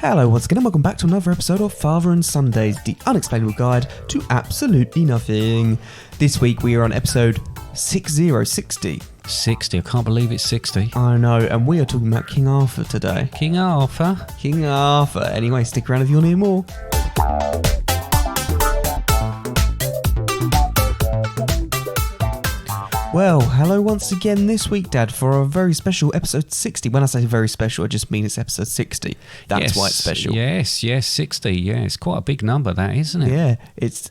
Hello once again and welcome back to another episode of Father and Sundays, the unexplainable guide to absolutely nothing. This week we are on episode 60. 60, I can't believe it's 60. I know, and we are talking about King Arthur today. King Arthur? King Arthur. Anyway, stick around if you want to hear more. Well, hello once again this week, Dad, for a very special episode 60. When I say very special, I just mean it's episode 60. That's why it's special. Yes, 60. Yeah, it's quite a big number, that, isn't it? Yeah, it's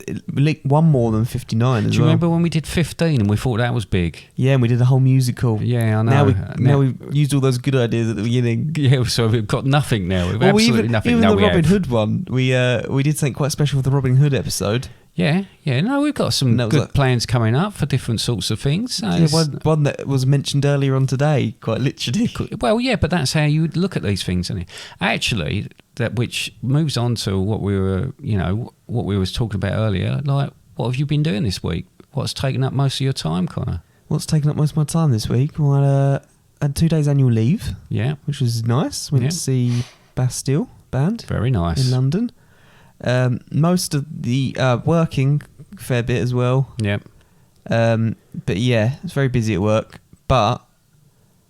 one more than 59 as well. Do you remember when we did 15 and we thought that was big? Yeah, and we did a whole musical. Yeah, I know. Now we've used all those good ideas at the beginning. Yeah, so we've got nothing now. We've absolutely nothing. Even the Robin Hood one, we did something quite special for the Robin Hood episode. Yeah. No, we've got some good plans coming up for different sorts of things. One that was mentioned earlier on today, quite literally. Well, yeah, but that's how you would look at these things, isn't it? Actually, which moves on to what we were talking about earlier. Like, what have you been doing this week? What's taken up most of your time, Connor? What's taken up most of my time this week? Well, I had 2 days annual leave. Yeah, which was nice. Went to see Bastille Band. Very nice in London. Most of the working a fair bit as well. Yeah. But yeah, it's very busy at work. But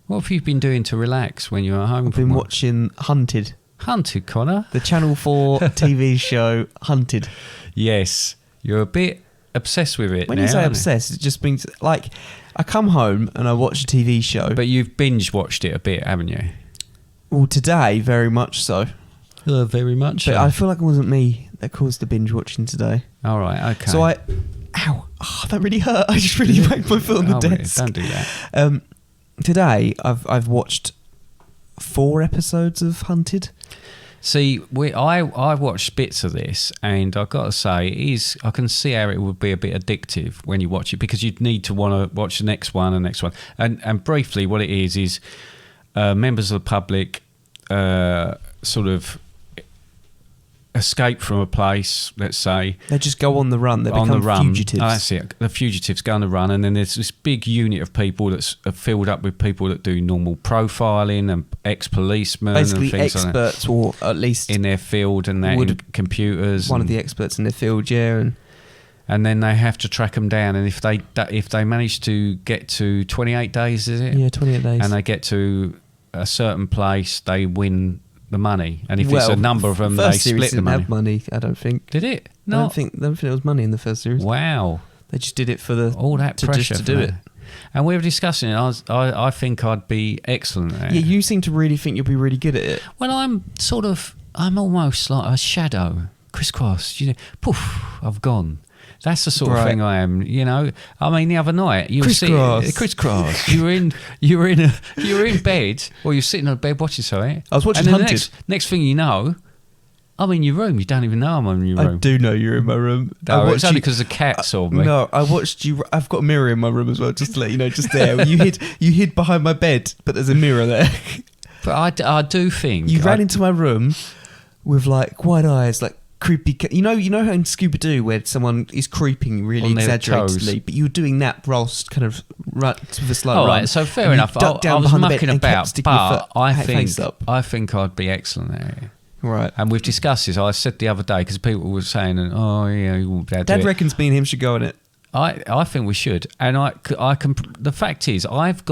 what have you been doing to relax when you're at home? I've been watching Hunted. Hunted, Connor? The Channel 4 TV show Hunted. Yes. You're a bit obsessed with it when now. You say obsessed, it just means like I come home and I watch a TV show. But you've binge watched it a bit, haven't you? Well, today, very much so. Very much. But I feel like it wasn't me that caused the binge watching today. All right, okay. So ow, that really hurt. I just really whacked my foot on the desk. Don't do that. Today, I've watched 4 episodes of Hunted. See, I watched bits of this, and I've got to say, I can see how it would be a bit addictive when you watch it, because you'd need to want to watch the next one and next one. And briefly, what it is members of the public sort of escape from a place, let's say. They just go on the run. They become fugitives. Oh, that's it. The fugitives go on the run, and then there's this big unit of people that's filled up with people that do normal profiling and ex-policemen. Basically and things experts, or at least in their field, and that in computers. One of the experts in their field, yeah. And then they have to track them down, and if they manage to get to 28 days, is it? Yeah, 28 days. And they get to a certain place, they win the money, and if it's a number of them, they split the money. Have money, I don't think. Did it? No, I don't think there was money in the first series. Wow, they just did it for all that pressure to do it. And we were discussing it. I think I'd be excellent at it. Yeah, you seem to really think you'll be really good at it. Well, I'm almost like a shadow, crisscross. Poof, I've gone. That's the sort of thing I am, I mean, the other night you were crisscross. You were in bed, or you're sitting on bed watching something. I was watching Hunted. Next thing you know, I'm in your room. You don't even know I'm in your room. I do know you're in my room. No, it's only because the cat saw me. No, I watched you. I've got a mirror in my room as well, just to let you know. Just there, you hid behind my bed, but there's a mirror there. But I do think you ran into my room with like wide eyes, like. Creepy, you know how in Scooby-Doo where someone is creeping really exaggeratedly, but you're doing that whilst kind of with a slow run. Right, so fair enough. I was mucking about, but I think I'd be excellent at it. Right, and we've discussed this. I said the other day because people were saying, "Oh, yeah, you won't be able to do it." Dad reckons me and him should go on it. I think we should, and I can. The fact is, I've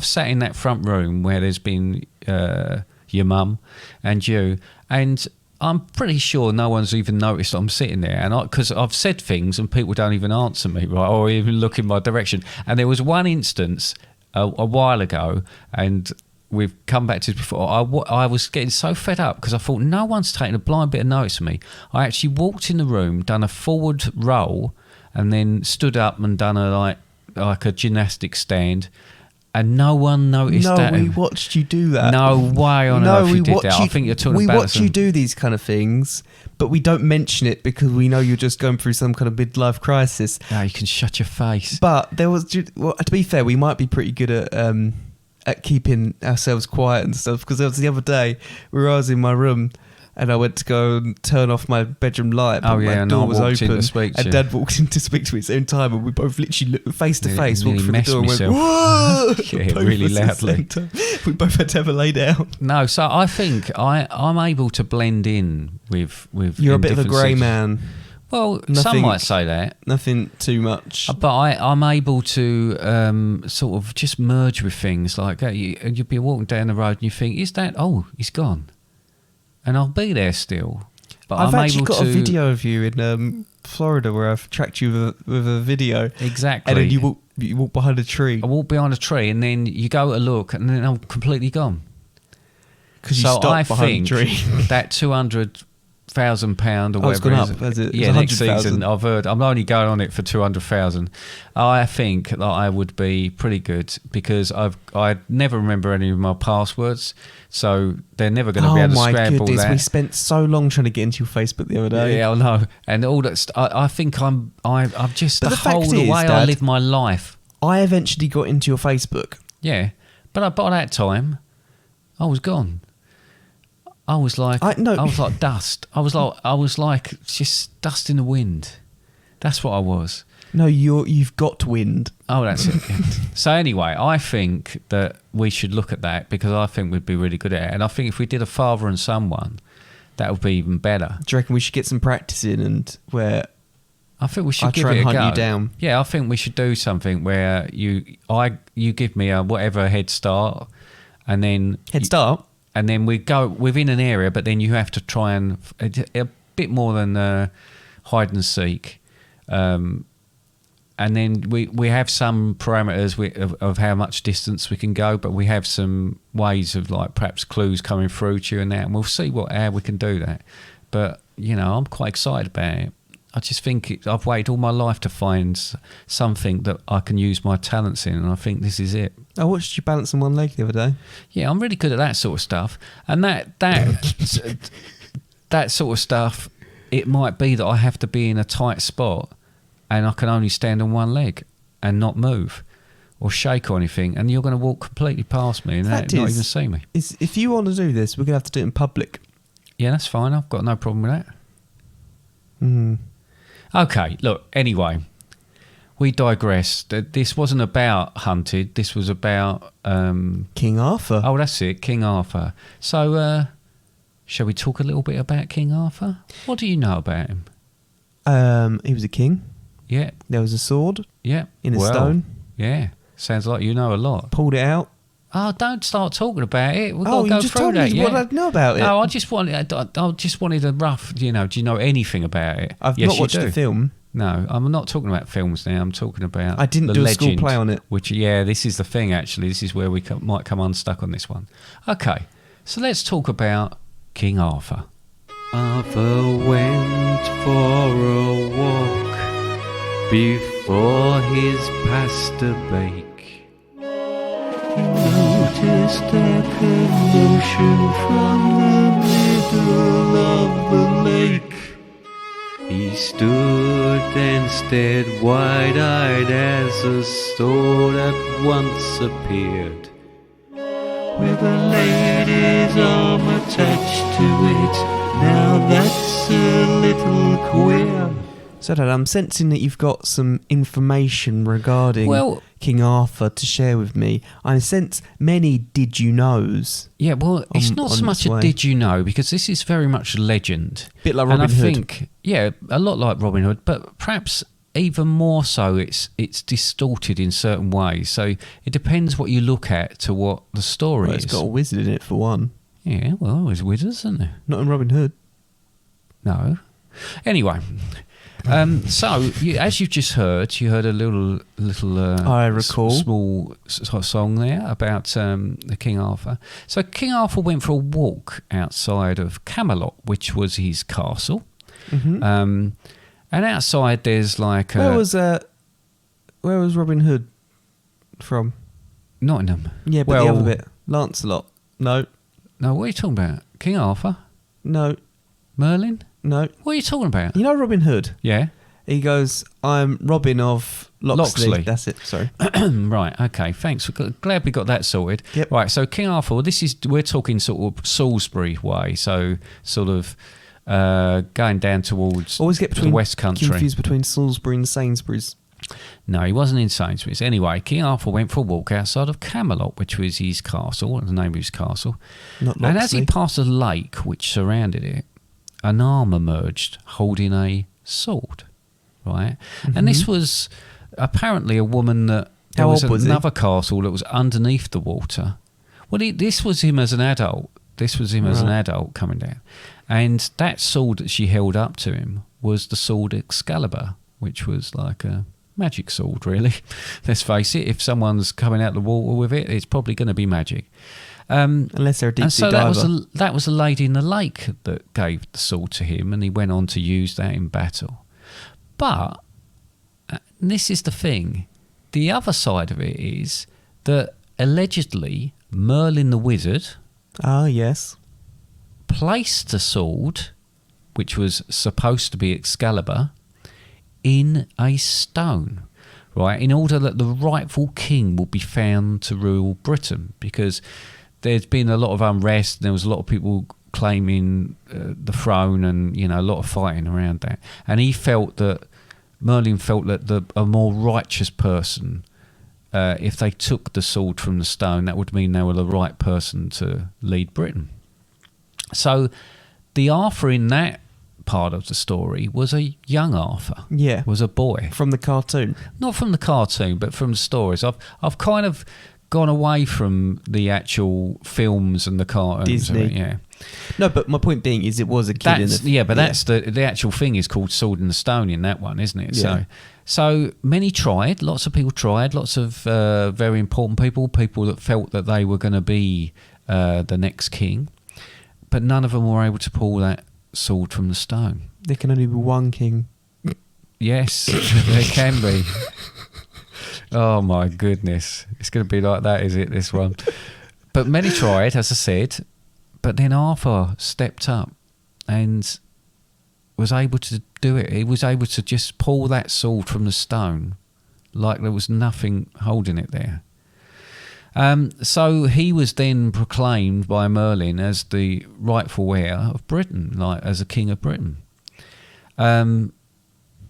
sat in that front room where there's been your mum and you, and I'm pretty sure no one's even noticed I'm sitting there, and because I've said things and people don't even answer me, right, or even look in my direction. And there was one instance a while ago, and we've come back to this before. I was getting so fed up because I thought no one's taking a blind bit of notice of me. I actually walked in the room, done a forward roll, and then stood up and done a like a gymnastic stand. And no one noticed that. No, we watched you do that. No way on earth you did that. I think you're talking about... We watch you do these kind of things, but we don't mention it because we know you're just going through some kind of midlife crisis. No, you can shut your face. But there was... Well, to be fair, we might be pretty good at keeping ourselves quiet and stuff, because there was the other day where I was in my room and I went to go and turn off my bedroom light, but my door was open, and Dad walked in to speak to me at the same time, and we both literally looked face to face, walked through the door and went, "Whoa!" really loudly. We both had to have a lay down. No, so I think I'm able to blend in with You're a bit of a grey man. Well, some might say that. Nothing too much. But I'm able to sort of just merge with things. Like you'll be walking down the road and you think, is that... Oh, he's gone. And I'll be there still. But I've I'm actually able got a video of you in Florida where I've tracked you with a video. Exactly. And then you walk behind a tree. I walk behind a tree and then you go to look and then I'm completely gone. Because you stopped behind a tree. That £200,000 or whatever it's gone up, has it? Yeah, next season I've heard. I'm only going on it for 200,000. I think that I would be pretty good because I never remember any of my passwords, so they're never going to be able to scramble that. We spent so long trying to get into your Facebook the other day. Yeah, I know, and all that. I think I'm just the whole way Dad, I live my life. I eventually got into your Facebook. Yeah, but by that time, I was gone. I was like dust. I was like just dust in the wind. That's what I was. No, you've got wind. Oh, that's it. Yeah. So anyway, I think that we should look at that because I think we'd be really good at it. And I think if we did a father and son one, that would be even better. Do you reckon we should get some practice in and where... I think we should give it a go. You down. Yeah, I think we should do something where you give me a whatever head start, and then head start. And then we go within an area, but then you have to try and a bit more than hide and seek. And then we have some parameters of how much distance we can go, but we have some ways of like perhaps clues coming through to you and that, and we'll see how we can do that. But I'm quite excited about it. I just think I've waited all my life to find something that I can use my talents in, and I think this is it. I watched you balance on one leg the other day. Yeah, I'm really good at that sort of stuff. And that sort of stuff, it might be that I have to be in a tight spot and I can only stand on one leg and not move or shake or anything, and you're going to walk completely past me and not even see me. If you want to do this, we're going to have to do it in public. Yeah, that's fine. I've got no problem with that. Mm. Okay, look, anyway, we digress. This wasn't about Hunted. This was about... King Arthur. Oh, that's it, King Arthur. So, shall we talk a little bit about King Arthur? What do you know about him? He was a king. Yeah. There was a sword. Yeah. In a stone. Yeah. Sounds like you know a lot. Pulled it out. Oh, don't start talking about it. We've got to go through that. What I know about it. No, I just wanted a rough. Do you know anything about it? I've not watched the film. No, I'm not talking about films now. I'm talking about. I didn't do a school play on it. Which, this is the thing. Actually, this is where we might come unstuck on this one. Okay, so let's talk about King Arthur. Arthur went for a walk before his pasta bake. He noticed a commotion from the middle of the lake. He stood and stared wide-eyed as a sword at once appeared, with a lady's arm attached to it. Now that's a little queer. So, Dad, I'm sensing that you've got some information regarding King Arthur to share with me. I sense many did you knows. Yeah, well, it's not so much a did you know, because this is very much a legend. Bit like Robin Hood. Think, a lot like Robin Hood, but perhaps even more so it's distorted in certain ways. So it depends what you look at to what the story is. It's got a wizard in it for one. Yeah, well, there's wizards, isn't there? Not in Robin Hood. No. Anyway... so, as you've just heard, you heard a little I recall. small song there about the King Arthur. So King Arthur went for a walk outside of Camelot, which was his castle. Mm-hmm. And outside there's like... Where was Robin Hood from? Nottingham. Yeah, but the other bit. Lancelot. No. No, what are you talking about? King Arthur? No. Merlin? No. What are you talking about? You know Robin Hood? Yeah. He goes, I'm Robin of Locksley. That's it, sorry. Right, okay, thanks. Glad we got that sorted. Yep. Right, so King Arthur, we're talking sort of Salisbury way, so sort of going down towards Always get the West Country. Confused between Salisbury and Sainsbury's. No, he wasn't in Sainsbury's. Anyway, King Arthur went for a walk outside of Camelot, which was his castle. What was the name of his castle? Not Locksley. And as he passed a lake which surrounded it, an arm emerged holding a sword. Right, and this was apparently a woman that there was another castle that was underneath the water. Well, this was him as an adult. As an adult coming down, and that sword that she held up to him was the sword Excalibur, which was like a magic sword, really. Let's face it. If someone's coming out the water with it, it's probably going to be magic. Unless they're a deep sea diver. That was a lady in the lake that gave the sword to him, and he went on to use that in battle. But this is the thing. The other side of it is that allegedly Merlin the wizard yes, placed the sword, which was supposed to be Excalibur, in a stone, right, in order that the rightful king would be found to rule Britain, because there's been a lot of unrest. There was a lot of people claiming the throne, and a lot of fighting around that. And Merlin felt that a more righteous person, if they took the sword from the stone, that would mean they were the right person to lead Britain. So the Arthur in that part of the story was a young Arthur. Yeah, was a boy from the cartoon. Not from the cartoon, but from the stories. I've kind of gone away from the actual films and the cartoons. Disney. Yeah. No, but my point being is it was a kid that's the actual thing is called Sword in the Stone in that one, isn't it? Yeah. So many tried, lots of people tried, lots of very important people that felt that they were going to be the next king, but none of them were able to pull that sword from the stone. There can only be one king. Yes, there can be. Oh my goodness. It's going to be like that, is it, this one? But many tried, as I said, but then Arthur stepped up and was able to do it. He was able to just pull that sword from the stone like there was nothing holding it there. So he was then proclaimed by Merlin as the rightful heir of Britain, like as a king of Britain. And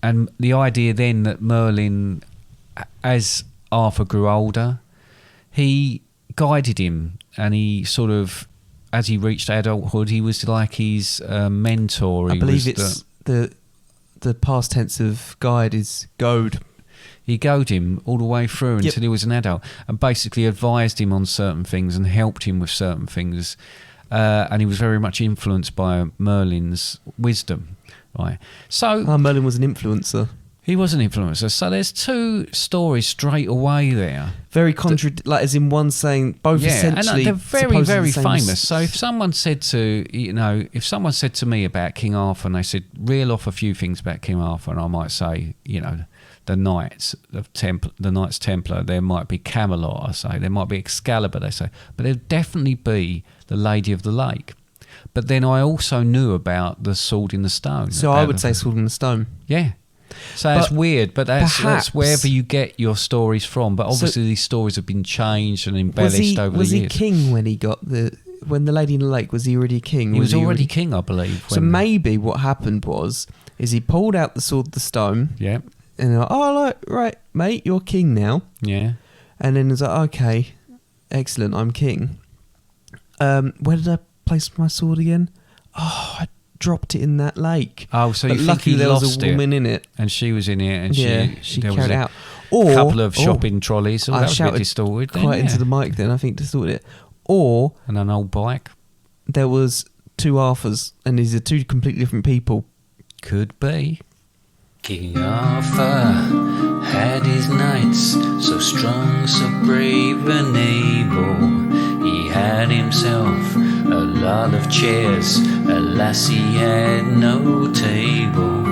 the idea then that Merlin, as Arthur grew older, he guided him, and he sort of, as he reached adulthood, he was like his mentor. I believe it's the past tense of guide is goad. He goaded him all the way through until he was an adult, and basically advised him on certain things and helped him with certain things. And he was very much influenced by Merlin's wisdom. Right. So Merlin was an influencer. He was an influencer. So there's two stories straight away there. Very like as in one saying both essentially. And they're very, very famous. So if someone said to me about King Arthur, and they said, reel off a few things about King Arthur, and I might say, the Knights Templar, there might be Camelot, I say, there might be Excalibur, they say, but there'd definitely be the Lady of the Lake. But then I also knew about the Sword in the Stone. So I would say Sword in the Stone. Yeah. So that's weird, but that's wherever you get your stories from. But obviously these stories have been changed and embellished over the years. Was he king when he got when the Lady in the Lake, was he already king? He was already king, I believe. So maybe what happened is he pulled out the Sword of the Stone. Yeah. And right, mate, you're king now. Yeah. And then it's like, okay, excellent, I'm king. Where did I place my sword again? Oh, I dropped it in that lake. Oh, so but luckily there was a woman in it, and she was in it, and she carried it out. Or a couple of shopping trolleys. So I that was shouted distorted quite into the mic. Then I think distorted it. Or and an old bike. There was two Arthurs, and these are two completely different people. Could be. King Arthur had his knights, so strong, so brave and able. He had himself a lot of chairs, alas he had no table.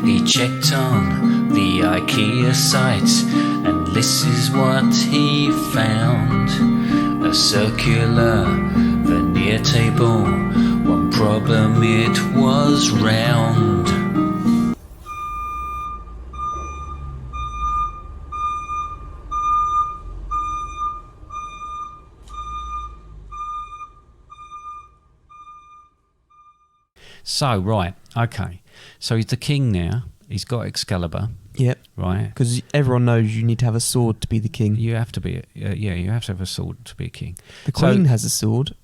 He checked on the IKEA site, and this is what he found. A circular veneer table, one problem, it was round. So, right, okay. So he's the king now. He's got Excalibur. Yep. Right. Because everyone knows you need to have a sword to be the king. You have to be, you have to have a sword to be a king. The queen has a sword.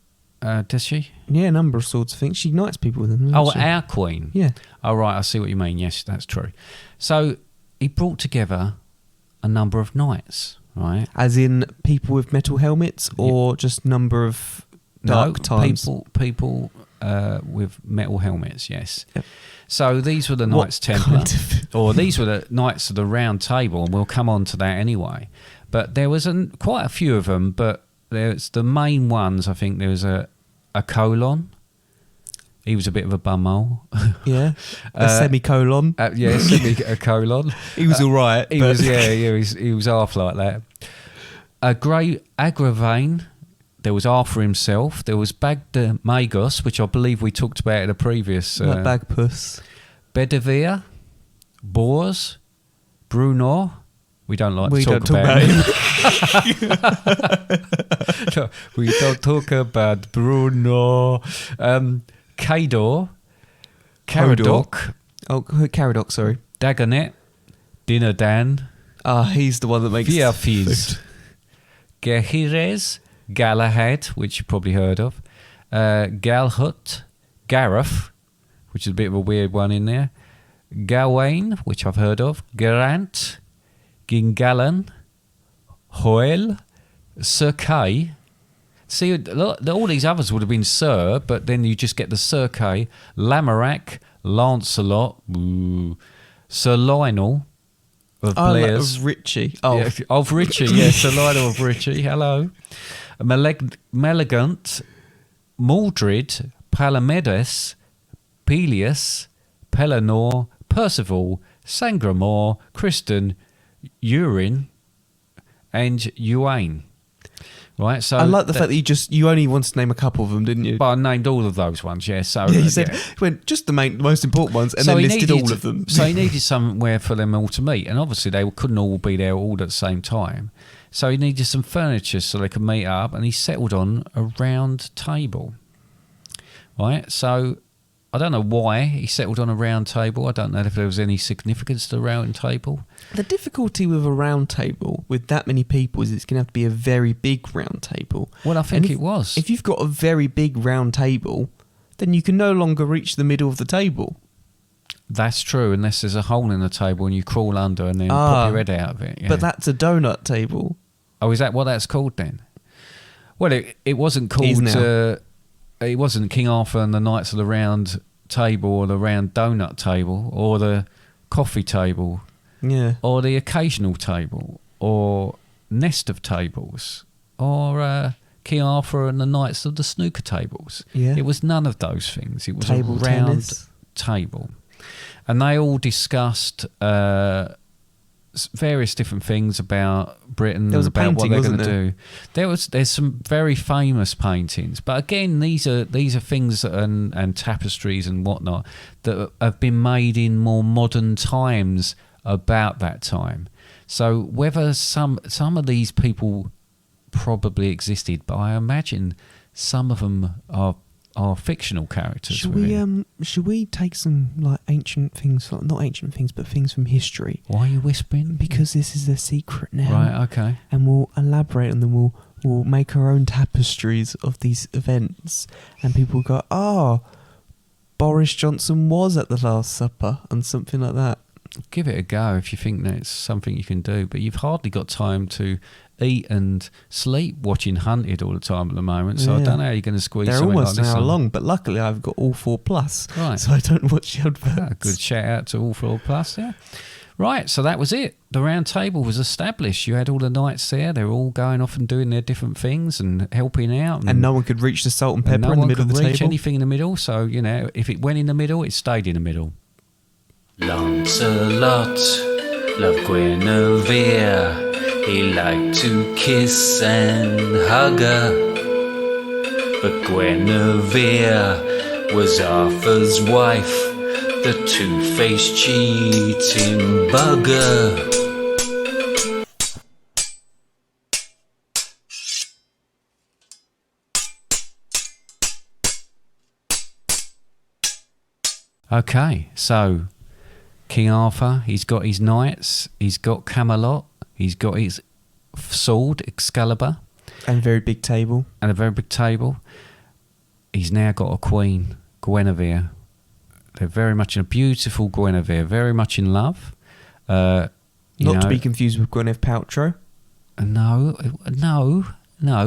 Does she? Yeah, a number of swords, I think. She unites people with them. Oh, our queen? Yeah. Oh, right, I see what you mean. Yes, that's true. So he brought together a number of knights, right? As in people with metal helmets or just number of dark times? People with metal helmets, yes. Yep. So these were the Knights Templar, or these were the Knights of the Round Table, and we'll come on to that anyway. But there was quite a few of them, but there's the main ones. I think there was a colon. He was a bit of a bumhole. Yeah, a semicolon. Yeah, semicolon. He was all right. He was half like that. A great Agravain. There was Arthur himself. There was Bagdemagus, which I believe we talked about in a previous... Bagpuss. Bedivere, Bors, Bruno. We don't like to talk about him. No, we don't talk about Bruno. Cador, Caradoc. Oh, Caradoc, sorry. Dagonet, Dinadan. He's the one that makes... Fiafiz. Gehires, Galahad, which you probably heard of, Galhut, Gareth, which is a bit of a weird one in there, Gawain, which I've heard of, Geraint, Gingalan, Hoel, Sir Kay. See, all these others would have been Sir, but then you just get the Sir Kay, Lamorak, Lancelot, Sir Lionel, of Blair's. Of Richie. Yeah, of Richie, yes, Sir Lionel of Richie, hello. Melegant, Maldred, Palamedes, Peleus, Pellinor, Percival, Sangramore, Kristen, Urine, and Uwain. Right, so I like the fact that you only wanted to name a couple of them, didn't you? But I named all of those ones, yeah. So he said he went just the most important ones, and then listed all of them. So he needed somewhere for them all to meet, and obviously they couldn't all be there all at the same time. So he needed some furniture so they could meet up, and he settled on a round table. Right, so I don't know why he settled on a round table. I don't know if there was any significance to the round table. The difficulty with a round table with that many people is it's going to have to be a very big round table. Well, I think it was. If you've got a very big round table, then you can no longer reach the middle of the table. That's true, unless there's a hole in the table and you crawl under and then pop your head out of it. Yeah. But that's a donut table. Oh, is that what that's called then? Well, it wasn't called... it wasn't King Arthur and the Knights of the Round Table or the Round Donut Table or the Coffee Table, or the Occasional Table or Nest of Tables or King Arthur and the Knights of the Snooker Tables. Yeah. It was none of those things. It was table a round tennis. Table. And they all discussed various different things about Britain and about what they're going to do. There's some very famous paintings, but again, these are things and tapestries and whatnot that have been made in more modern times about that time. So whether some of these people probably existed, but I imagine some of them are fictional characters. Should we take some like ancient things, not ancient things, but things from history? Why are you whispering? Because this is a secret now. Right, okay. And we'll elaborate on them. We'll make our own tapestries of these events, and people go, Boris Johnson was at the Last Supper, and something like that. Give it a go if you think that's something you can do, but you've hardly got time to eat and sleep watching Hunted all the time at the moment, so I don't know how you're going to squeeze something like this. They're almost an hour long, but luckily I've got All 4+, right, so I don't watch the adverts. Good shout out to All 4+, yeah. Right, so that was it. The round table was established. You had all the knights there. They were all going off and doing their different things and helping out. And no one could reach the salt and pepper in the middle of the table. No one could reach anything in the middle, so, if it went in the middle, it stayed in the middle. Lancelot loved Guinevere. He liked to kiss and hug her. But Guinevere was Arthur's wife, the two-faced cheating bugger. Okay, so King Arthur, he's got his knights, he's got Camelot, he's got his sword, Excalibur. And a very big table. And a very big table. He's now got a queen, Guinevere. They're very much in a beautiful Guinevere, very much in love. Not to be confused with Gwyneth Paltrow. No,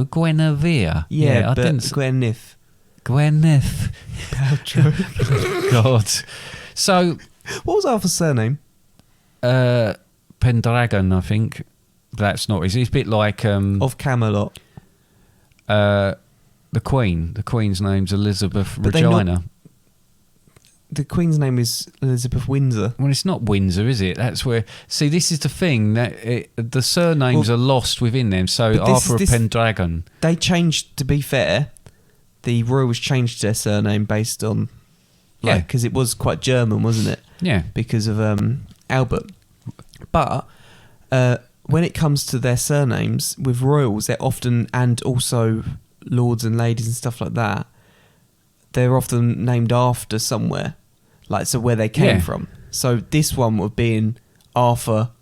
Guinevere. Yeah, but Gwyneth Paltrow. God. So, what was Arthur's surname? Pendragon, I think. That's not. It's a bit like of Camelot. The Queen. The Queen's name's Elizabeth Regina. The Queen's name is Elizabeth Windsor. Well, it's not Windsor, is it? That's where. See, this is the thing that the surnames are lost within them. So Arthur of Pendragon. They changed. To be fair, the royals changed their surname based on, because it was quite German, wasn't it? Yeah. Because of Albert. But when it comes to their surnames with royals, they're often, and also lords and ladies and stuff like that, they're often named after somewhere, like so where they came from. So this one would be in Arthur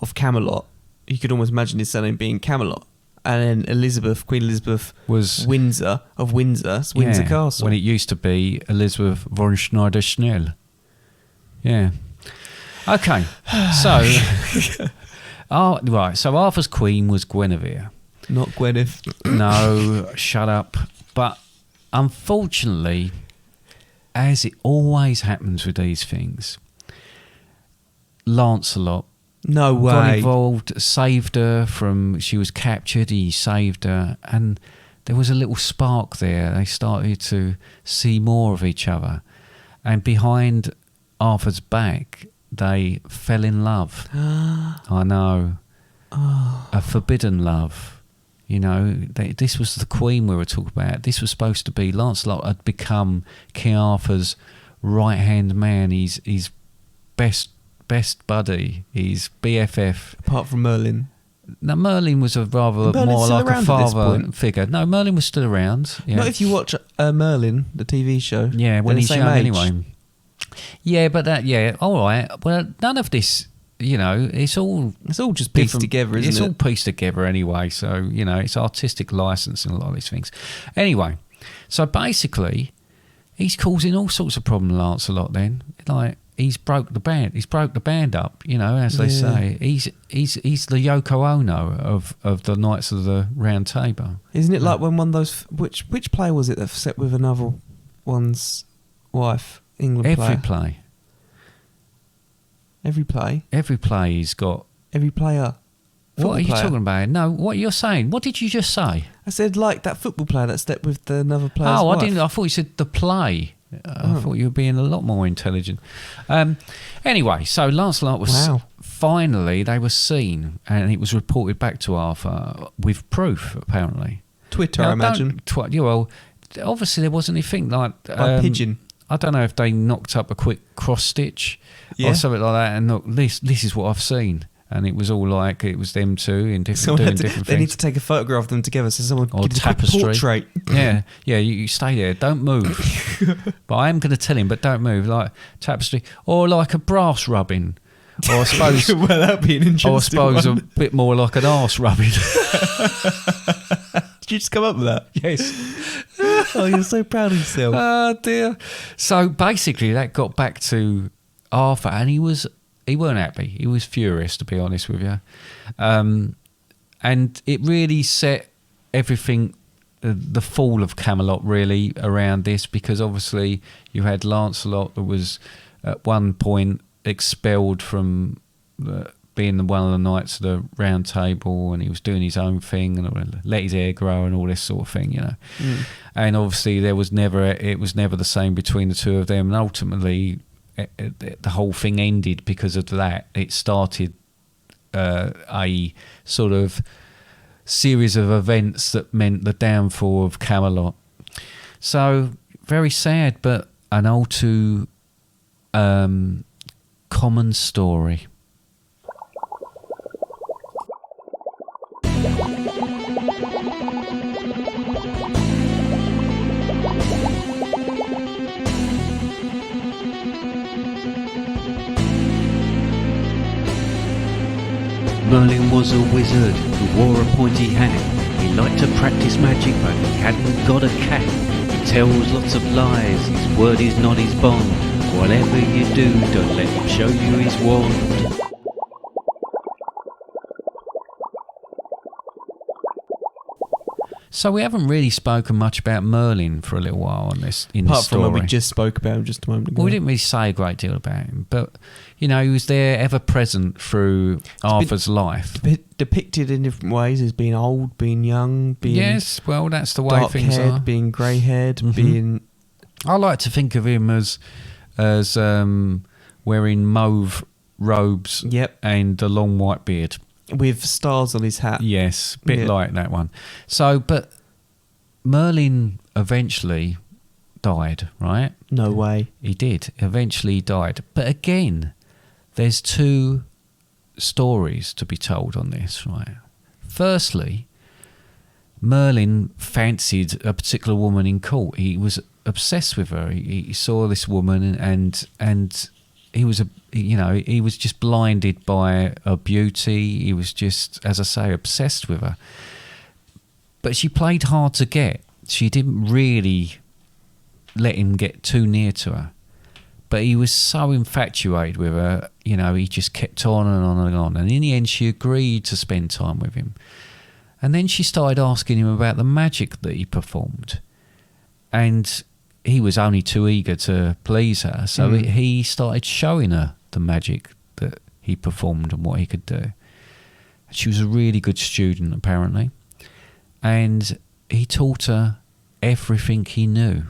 of Camelot. You could almost imagine his surname being Camelot. And then Elizabeth, Queen Elizabeth was Windsor of Windsor, Windsor Castle. When it used to be Elizabeth von Schneider-Schnell. Yeah. Okay. So, right. So Arthur's queen was Guinevere. Not Gwyneth. No, shut up. But unfortunately, as it always happens with these things, Lancelot got involved, saved her from... She was captured, he saved her, and there was a little spark there. They started to see more of each other. And behind Arthur's back, they fell in love. I know. A forbidden love. You know, this was the queen we were talking about. This was supposed to be... Lancelot had become King Arthur's right-hand man. His best buddy. His BFF. Apart from Merlin. Now, Merlin was a rather more like a father figure. No, Merlin was still around. Yeah. Not if you watch Merlin, the TV show. Yeah, when he's young anyway. Yeah, but all right. Well, none of this... You know, it's all just pieced together, isn't it? It's all pieced together anyway. So, you know, it's artistic license and a lot of these things. Anyway, so basically, he's causing all sorts of problems, Lancelot. Then, like, he's broke the band. He's broke the band up. You know, as they say, he's the Yoko Ono of the Knights of the Round Table. Isn't it like when one of those which play was it that set with another one's wife? England player. Every play he's got... Every player. What are you talking about? No, what you're saying. What did you just say? I said, like, that football player that stepped with another player's wife. I didn't. I thought you said the play. I thought you were being a lot more intelligent. Anyway, so Lancelot was... Finally, they were seen, and it was reported back to Arthur with proof, apparently. Twitter, I imagine. Well, obviously there wasn't anything like... By pigeon. I don't know if they knocked up a quick cross stitch or something like that, and look, this is what I've seen, and it was all like it was them two in different things. They need to take a photograph of them together, so someone or gives a quick portrait. Yeah. You stay there, don't move. But I am going to tell him, but don't move, like tapestry or like a brass rubbing. Or I suppose, well, that'd be an interesting one. A bit more like an arse rubbing. Did you just come up with that? Yes. Oh, you're so proud of yourself. Oh, dear. So basically that got back to Arthur, and he weren't happy. He was furious, to be honest with you. And it really set everything, the fall of Camelot really around this, because obviously you had Lancelot that was at one point expelled from being one of the Knights of the Round Table, and he was doing his own thing and let his hair grow and all this sort of thing, you know. And obviously it was never the same between the two of them, and ultimately the whole thing ended because of that. It started a sort of series of events that meant the downfall of Camelot. So very sad, but an all too common story. Merlin was a wizard who wore a pointy hat. He liked to practice magic, but he hadn't got a cat. He tells lots of lies, his word is not his bond. Whatever you do, don't let him show you his wand. So we haven't really spoken much about Merlin for a little while on this in Apart this story. from when we just spoke about him just a moment ago. Well, we didn't really say a great deal about him, but you know, he was there, ever present through Arthur's life. Depicted in different ways as being old, being young, being Yes, well, that's the way things are. dark-haired, being grey-haired, being... I like to think of him as wearing mauve robes Yep. and a long white beard. With stars on his hat. Yes, bit Yeah. like that one. So, but Merlin eventually died, right? No way. He did. Eventually he died. But again, there's two stories to be told on this, right? Firstly, Merlin fancied a particular woman in court. He was obsessed with her. He saw this woman and he was he was just blinded by her beauty. He was just, as I say, obsessed with her. But she played hard to get. She didn't really let him get too near to her. But he was so infatuated with her, you know, he just kept on and on and on. And in the end, she agreed to spend time with him. And then she started asking him about the magic that he performed. And he was only too eager to please her. So he started showing her the magic that he performed and what he could do. She was a really good student, apparently. And he taught her everything he knew.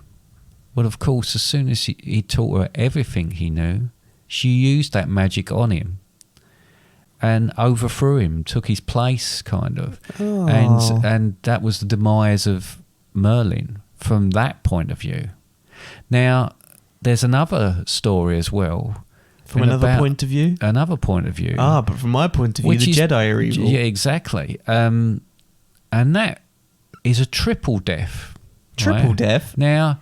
Well, of course, as soon as he taught her everything he knew, she used that magic on him and overthrew him, took his place, kind of. Oh. And that was the demise of Merlin from that point of view. Now, there's another story as well. From another point of view? Another point of view. Ah, but from my point of view, the Jedi are evil. Yeah, exactly. And that is a triple death. Triple right? death? Now,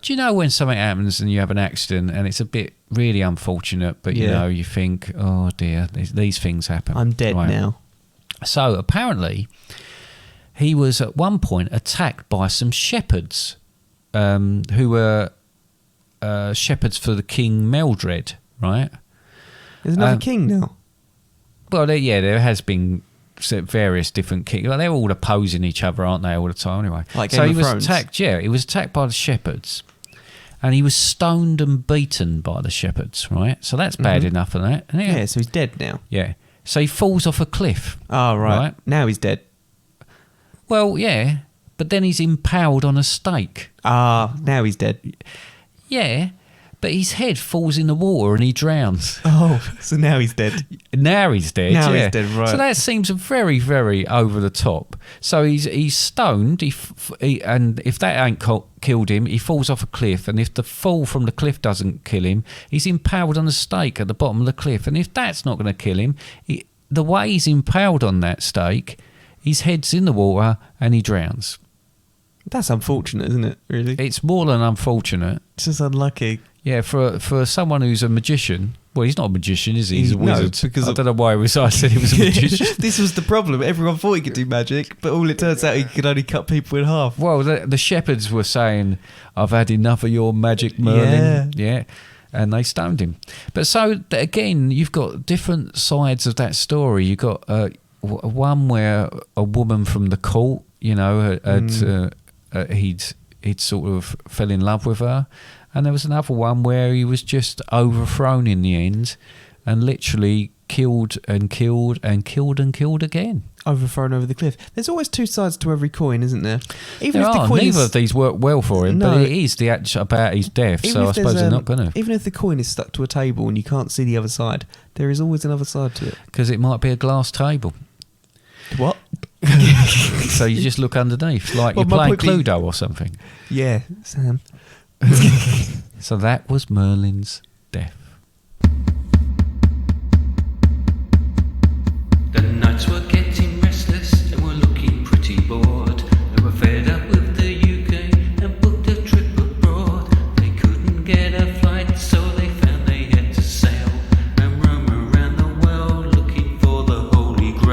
do you know when something happens and you have an accident and it's a bit really unfortunate, but you know, you think, oh dear, these things happen. I'm dead now. So apparently, he was at one point attacked by some shepherds who were shepherds for the King Meldred, right? There's another king now. Well, there has been various different kings. Well, they're all opposing each other, aren't they, all the time anyway? Like so Game he of was Thrones. attacked. Yeah, he was attacked by the shepherds, and he was stoned and beaten by the shepherds. Right, so that's bad enough for that. Yeah, so he's dead now. Yeah, so he falls off a cliff. Oh, right. Now he's dead. Well, yeah, but then he's impaled on a stake. Ah, now he's dead. Yeah, but his head falls in the water and he drowns. Oh, so now he's dead. Now he's dead. Now yeah. he's dead, right. So that seems very, very over the top. So he's stoned, and if that ain't killed him, he falls off a cliff. And if the fall from the cliff doesn't kill him, he's impaled on a stake at the bottom of the cliff. And if that's not going to kill him, the way he's impaled on that stake, his head's in the water and he drowns. That's unfortunate, isn't it, really? It's more than unfortunate. It's just unlucky. Yeah, for someone who's a magician. Well, he's not a magician, is he? He's a wizard. because I don't know why I said he was a magician. This was the problem. Everyone thought he could do magic, but all it turns out he could only cut people in half. Well, the shepherds were saying, "I've had enough of your magic, Merlin." Yeah. And they stoned him. But so again, you've got different sides of that story. You've got one where a woman from the court, you know, he'd sort of fell in love with her. And there was another one where he was just overthrown in the end and literally killed and killed and killed and killed again. Overthrown over the cliff. There's always two sides to every coin, isn't there? Even if the coin neither of these work well for him, but it is about his death, so I suppose they're not going to. Even if the coin is stuck to a table and you can't see the other side, there is always another side to it. Because it might be a glass table. What? So you just look underneath, like you're playing Cluedo or something. Yeah, Sam. So that was Merlin's death. The nights were getting restless and were looking pretty bored. They were fed up with the UK and booked a trip abroad. They couldn't get a flight, so they found they had to sail and roam around the world looking for the Holy Grail.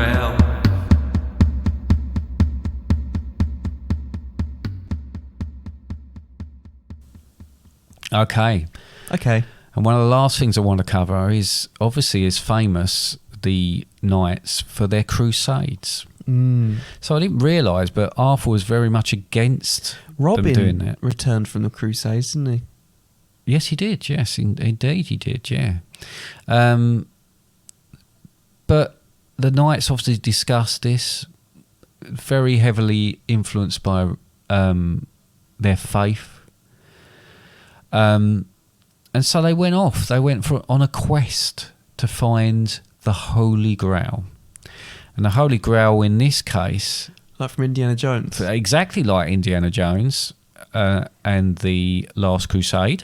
Okay. Okay. And one of the last things I want to cover is obviously is famous the knights for their crusades. So I didn't realise, but Arthur was very much against them doing that. Robin returned from the Crusades, didn't he? Yes, he did. Yes, indeed he did. Yeah. But the knights obviously discussed this, very heavily influenced by their faith. And so they went off. They went on a quest to find the Holy Grail. And the Holy Grail in this case... Like from Indiana Jones. Exactly like Indiana Jones and the Last Crusade.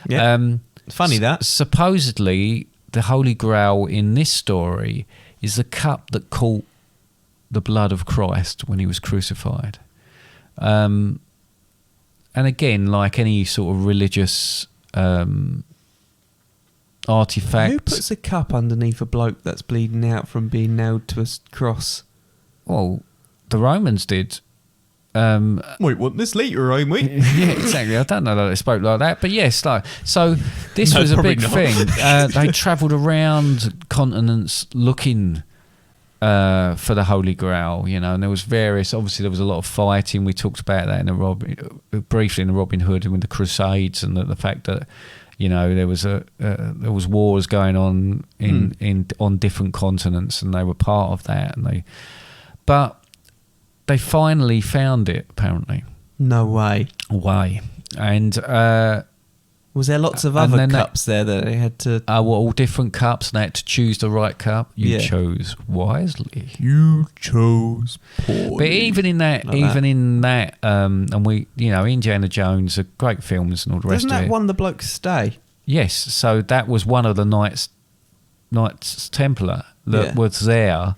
Yeah. Funny that. Supposedly, the Holy Grail in this story is the cup that caught the blood of Christ when he was crucified. And again, like any sort of religious artifact. Who puts a cup underneath a bloke that's bleeding out from being nailed to a cross? Well, the Romans did. Wait, what? This later, ain't we? Yeah, exactly. I don't know that they spoke like that, but yes. So this No, was a probably big not. thing. They travelled around continents looking for the Holy Grail, and there was obviously there was a lot of fighting. We talked about that briefly in the Robin Hood and with the Crusades, and the fact that there was wars going on on different continents, and they were part of that. But they finally found it, apparently. No way. And was there lots of other cups there that they had to... all different cups, and they had to choose the right cup. You Yeah. chose wisely. You chose poorly. But even in that, and we, Indiana Jones, are great films and all the rest Doesn't of that it. one the bloke stay? Yes, so that was one of the Knights Templar that was there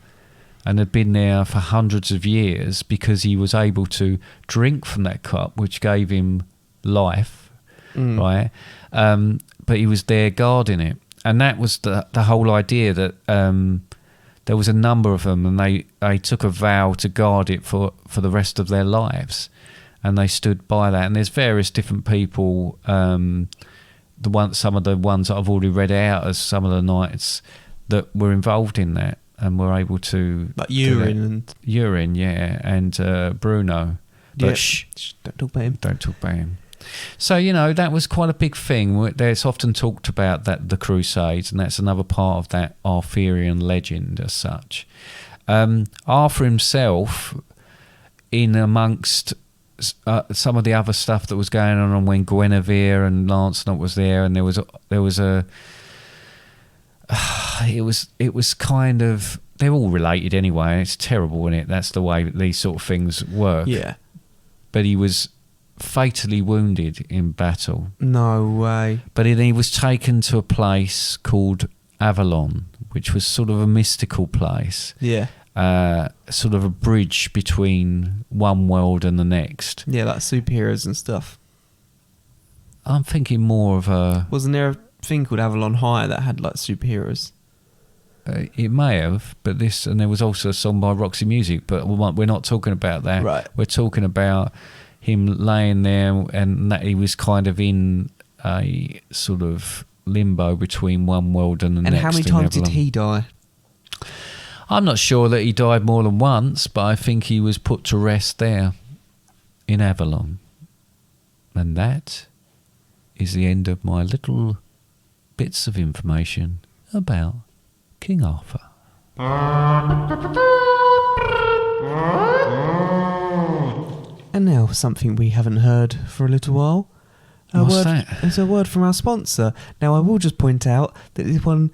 and had been there for hundreds of years because he was able to drink from that cup, which gave him life, right? But he was there guarding it. And that was the whole idea that there was a number of them, and they took a vow to guard it for the rest of their lives. And they stood by that. And there's various different people... some of the ones that I've already read out as some of the knights that were involved in that and were able to... Like Urine and Bruno. But yeah. Shh, don't talk about him. So, that was quite a big thing. There's often talked about that the Crusades, and that's another part of that Arthurian legend as such. Arthur himself, in amongst... some of the other stuff that was going on when Guinevere and Lancelot was there, and it was kind of, they're all related anyway. It's terrible, isn't it? That's the way that these sort of things work. Yeah. But he was fatally wounded in battle. No way. But he was taken to a place called Avalon, which was sort of a mystical place. Yeah. Sort of a bridge between one world and the next. Yeah, like superheroes and stuff. I'm thinking more of a... Wasn't there a thing called Avalon High that had like superheroes? It may have, but and there was also a song by Roxy Music, but we're not talking about that. Right. We're talking about him laying there, and that he was kind of in a sort of limbo between one world and the next. And how many times did he die? I'm not sure that he died more than once, but I think he was put to rest there in Avalon. And that is the end of my little bits of information about King Arthur. And now something we haven't heard for a little while. What's that? It's a word from our sponsor. Now, I will just point out that this one...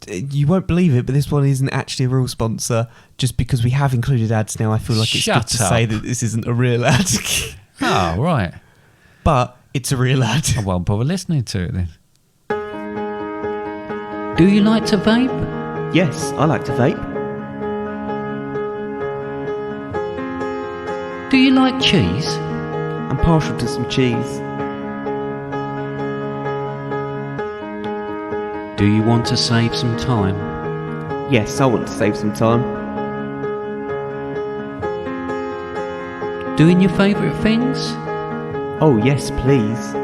You won't believe it, but this one isn't actually a real sponsor. Just because we have included ads now, I feel like it's good to say that this isn't a real ad. Oh, right. But it's a real ad. I won't bother listening to it then. Do you like to vape? Yes, I like to vape. Do you like cheese? I'm partial to some cheese. Do you want to save some time? Yes, I want to save some time. Doing your favourite things? Oh, yes, please.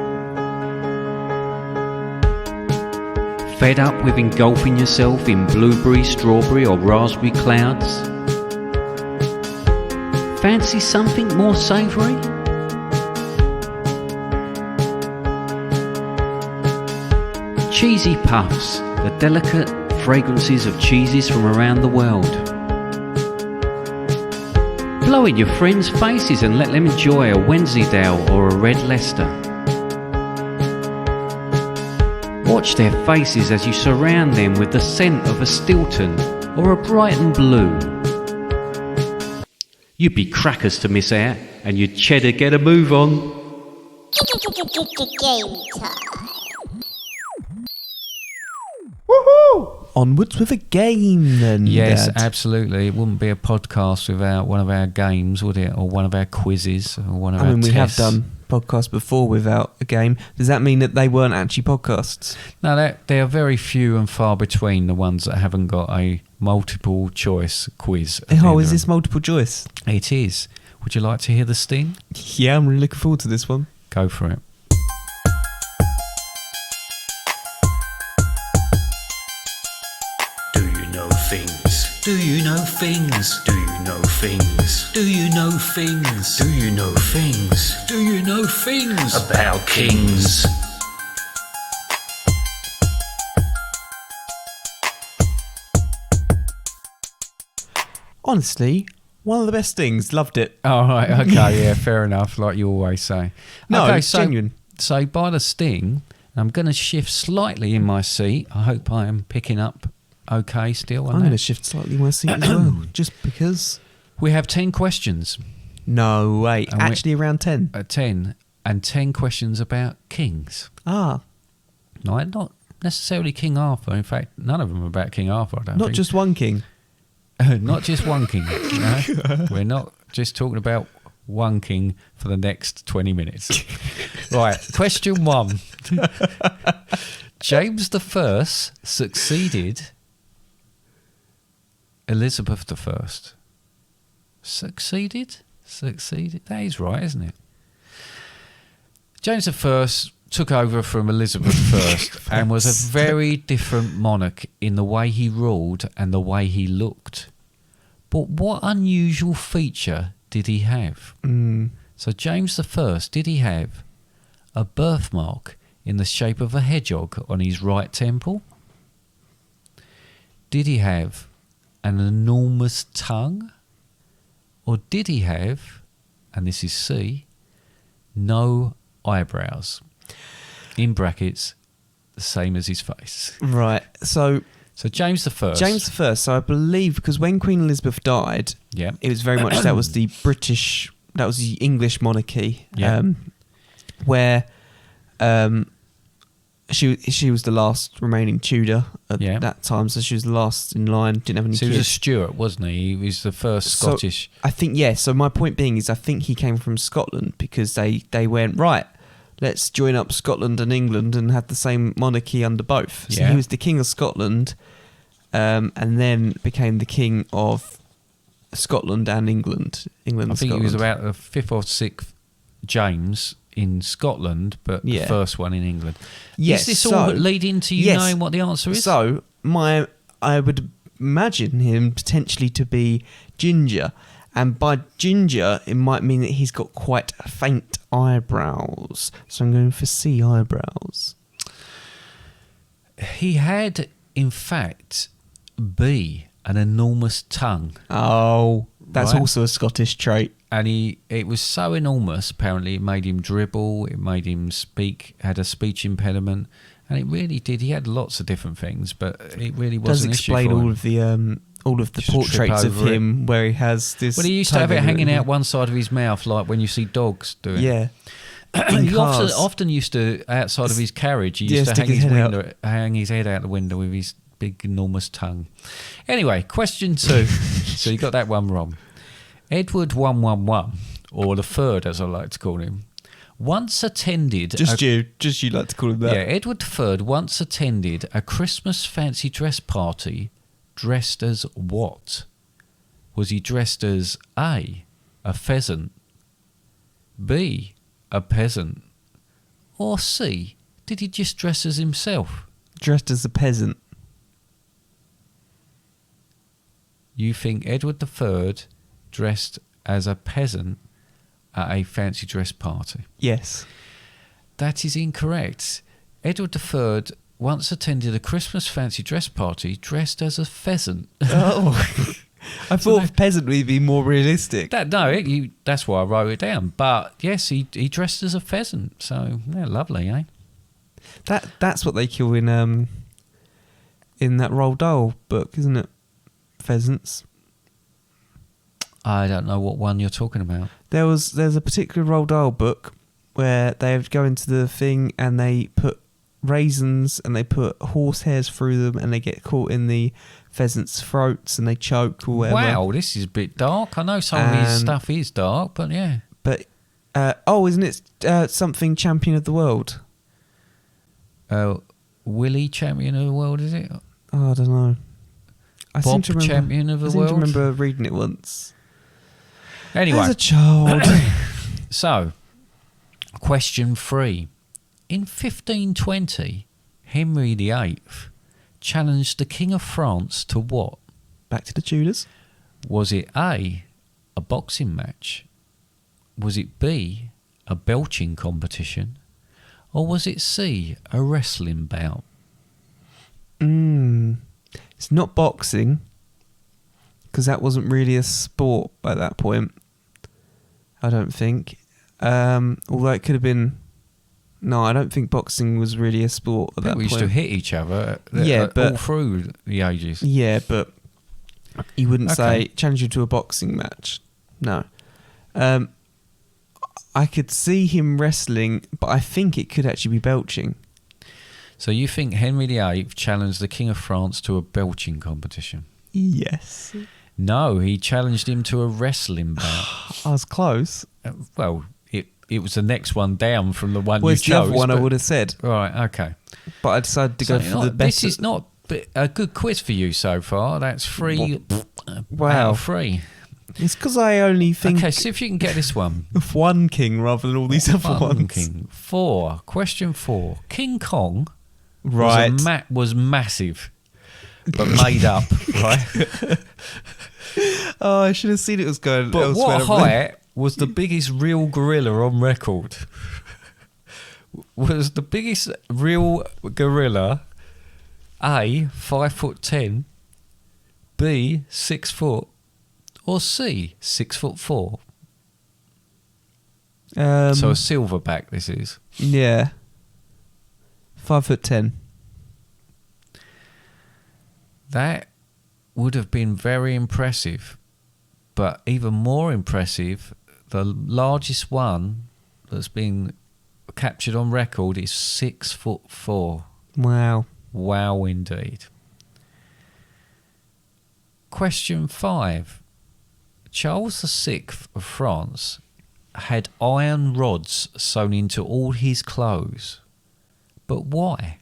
Fed up with engulfing yourself in blueberry, strawberry or raspberry clouds? Fancy something more savoury? Cheesy puffs, the delicate fragrances of cheeses from around the world. Blow in your friends' faces and let them enjoy a Wensleydale or a Red Leicester. Watch their faces as you surround them with the scent of a Stilton or a Brighton Blue. You'd be crackers to miss out, and you'd cheddar get a move on. Game time. Woohoo! Onwards with a game then. Yes, Dad. absolutely. It wouldn't be a podcast without one of our games, would it? Or one of our quizzes, or one of our tests. We have done podcasts before without a game. Does that mean that they weren't actually podcasts? No, they are very few and far between, the ones that haven't got a multiple choice quiz. at the Oh, end is of this them. multiple choice? It is. Would you like to hear the sting? Yeah, I'm really looking forward to this one. Go for it. Do you know things? Do you know things? Do you know things? Do you know things? Do you know things? Do you know things about kings? Honestly, one of the best things. Loved it. Oh, right. Okay. Yeah, fair enough. Like you always say. No, okay, it's genuine. So by the sting, I'm going to shift slightly in my seat. I hope I am picking up okay still. I'm going to shift slightly my seat as well, just because. We have 10 questions. No way. And we- Actually, around 10. 10 and 10 questions about kings. Ah, No, not necessarily King Arthur. In fact, none of them are about King Arthur. I don't not think. just one king. Not just one king. No? We're not just talking about one king for the next 20 minutes. Right, question 1. James I succeeded Elizabeth I. Succeeded? That is right, isn't it? James I took over from Elizabeth I and was a very different monarch in the way he ruled and the way he looked. But what unusual feature did he have? So James I, did he have a birthmark in the shape of a hedgehog on his right temple? Did he have an enormous tongue? Or did he have, and this is C, no eyebrows? In brackets, the same as his face. Right. So James I. James I. So I believe because when Queen Elizabeth died, Yeah. it was very much that was the English monarchy, Yeah. where she was the last remaining Tudor at Yeah. that time, so she was the last in line. Didn't have any So he kids. was a Stuart, wasn't he? He was the first So, Scottish. I think So my point being is, I think he came from Scotland because they went right. Let's join up Scotland and England and have the same monarchy under both. So Yeah. he was the King of Scotland, and then became the King of Scotland and England. England. I and think he was Scotland. about the 5th or 6th James in Scotland, but Yeah. the first one in England. Yes, Is this so- all leading to you yes. knowing what the answer is? So I would imagine him potentially to be ginger, and by ginger it might mean that he's got quite faint eyebrows. So I'm going for C, eyebrows. He had, in fact, B, an enormous tongue. Oh, that's Right. also a Scottish trait. And it was so enormous, apparently, it made him dribble, it made him speak, had a speech impediment, and it really did. He had lots of different things, but it really Does wasn't an issue explain for him. all of the Just portraits trip of over it. him where he has this. Well, he used to have it tongue hanging in out one side of his mouth, like when you see dogs doing. Yeah. In He cars. often used to, outside of his carriage, he Yeah, used to stick hang his his, head hang his head out the window with his big, enormous tongue. Anyway, question 2. So you got that one wrong. Edward 111, or the third, as I like to call him, once attended... Just you like to call him that. Yeah, Edward III once attended a Christmas fancy dress party dressed as what? Was he dressed as A, a pheasant, B, a peasant, or C, did he just dress as himself? dressed as a peasant. You think Edward III dressed as a peasant at a fancy dress party? Yes. That is incorrect. Edward III once attended a Christmas fancy dress party dressed as a pheasant. Oh. I thought peasant would be more realistic. That's why I wrote it down. But yes, he dressed as a pheasant. So yeah, lovely, eh? That's what they kill in that Roald Dahl book, isn't it? Pheasants. I don't know what one you're talking about. There's a particular Roald Dahl book where they go into the thing and they put raisins and they put horse hairs through them and they get caught in the pheasants' throats and they choke or whatever. Wow, this is a bit dark. I know some of his stuff is dark, but yeah. But isn't it something champion of the world? Willie champion of the world, is it? Oh, I don't know. Bob champion of the world. I remember reading it once. Anyway, as a child. So, question 3. In 1520, Henry VIII challenged the King of France to what? Back to the Tudors. Was it A, a boxing match? Was it B, a belching competition? Or was it C, a wrestling bout? It's not boxing, because that wasn't really a sport by that point, I don't think. Although it could have been... No, I don't think boxing was really a sport at that point. We used to hit each other all through the ages. Yeah, but you wouldn't say challenge you to a boxing match. No. I could see him wrestling, but I think it could actually be belching. So you think Henry VIII challenged the King of France to a belching competition? Yes. No, he challenged him to a wrestling bout. I was close. Well, it was the next one down from the one you chose. The other one I would have said. Right, okay. But I decided to go for the best. This is not a good quiz for you so far. That's 3 wow. out of 3. It's because I only think... Okay, see if you can get this one. Of one king rather than all these other ones. King. 4. Question 4. King Kong was massive, but made up, right? Oh, I should have seen it was going but elsewhere. What height was the biggest real gorilla on record? Was the biggest real gorilla A, 5'10", B, 6 foot, or C, 6'4"? So a silverback this is. Yeah. 5'10". That would have been very impressive, but even more impressive, the largest one that's been captured on record is 6'4". Wow. Wow, indeed. Question 5. Charles VI of France had iron rods sewn into all his clothes. But why?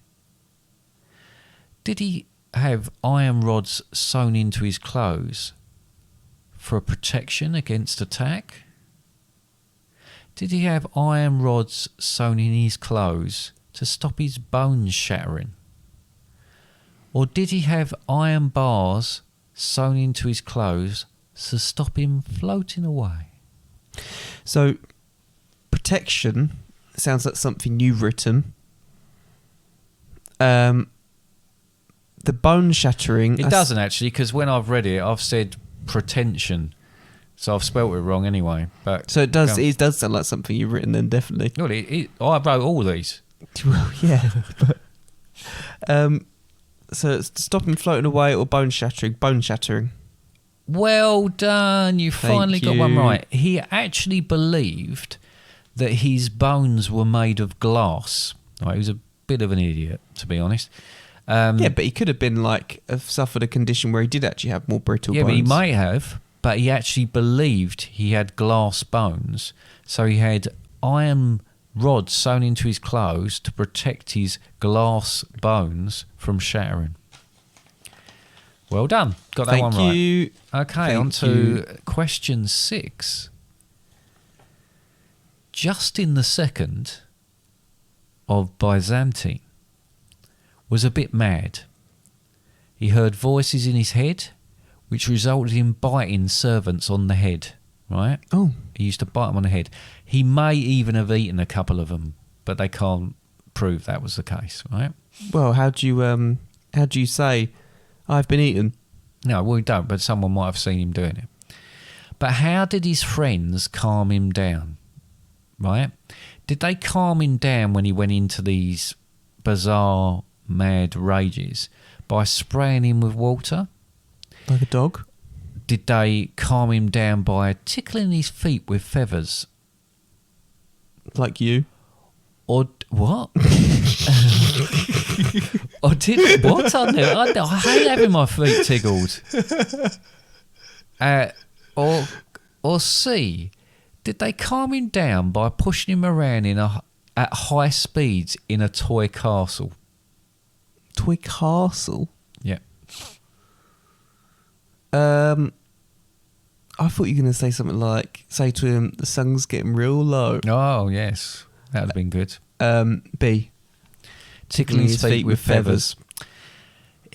Did he have iron rods sewn into his clothes for protection against attack? Did he have iron rods sewn in his clothes to stop his bones shattering? Or did he have iron bars sewn into his clothes to stop him floating away? So, protection sounds like something you've written. The bone shattering... It doesn't actually, because when I've read it, I've said pretension. So I've spelt it wrong anyway. But so it does sound like something you've written then, definitely. Well, I wrote all these. Well, yeah. But, so it's stop him floating away or bone shattering? Bone shattering. Well done. You finally got one right. He actually believed that his bones were made of glass. Right, he was a bit of an idiot, to be honest. Yeah, but he could have been suffered a condition where he did actually have more brittle bones. Yeah, but he may have, but he actually believed he had glass bones. So he had iron rods sewn into his clothes to protect his glass bones from shattering. Well done. Got that one right. Thank you. Okay, on to question 6. Justin II of Byzantium was a bit mad. He heard voices in his head, which resulted in biting servants on the head, right? Oh. He used to bite them on the head. He may even have eaten a couple of them, but they can't prove that was the case, right? Well, how do you say, I've been eaten? No, we don't, but someone might have seen him doing it. But how did his friends calm him down, right? Did they calm him down when he went into these bizarre, mad rages by spraying him with water? Like a dog? Did they calm him down by tickling his feet with feathers? Like you? Or what? Or did what? I hate having my feet tickled. Or C, did they calm him down by pushing him around at high speeds in a toy castle? Toy castle? Yeah. I thought you were going to say something like, say to him, the sun's getting real low. Oh yes, that would have been good. B, Tickling his feet with feathers.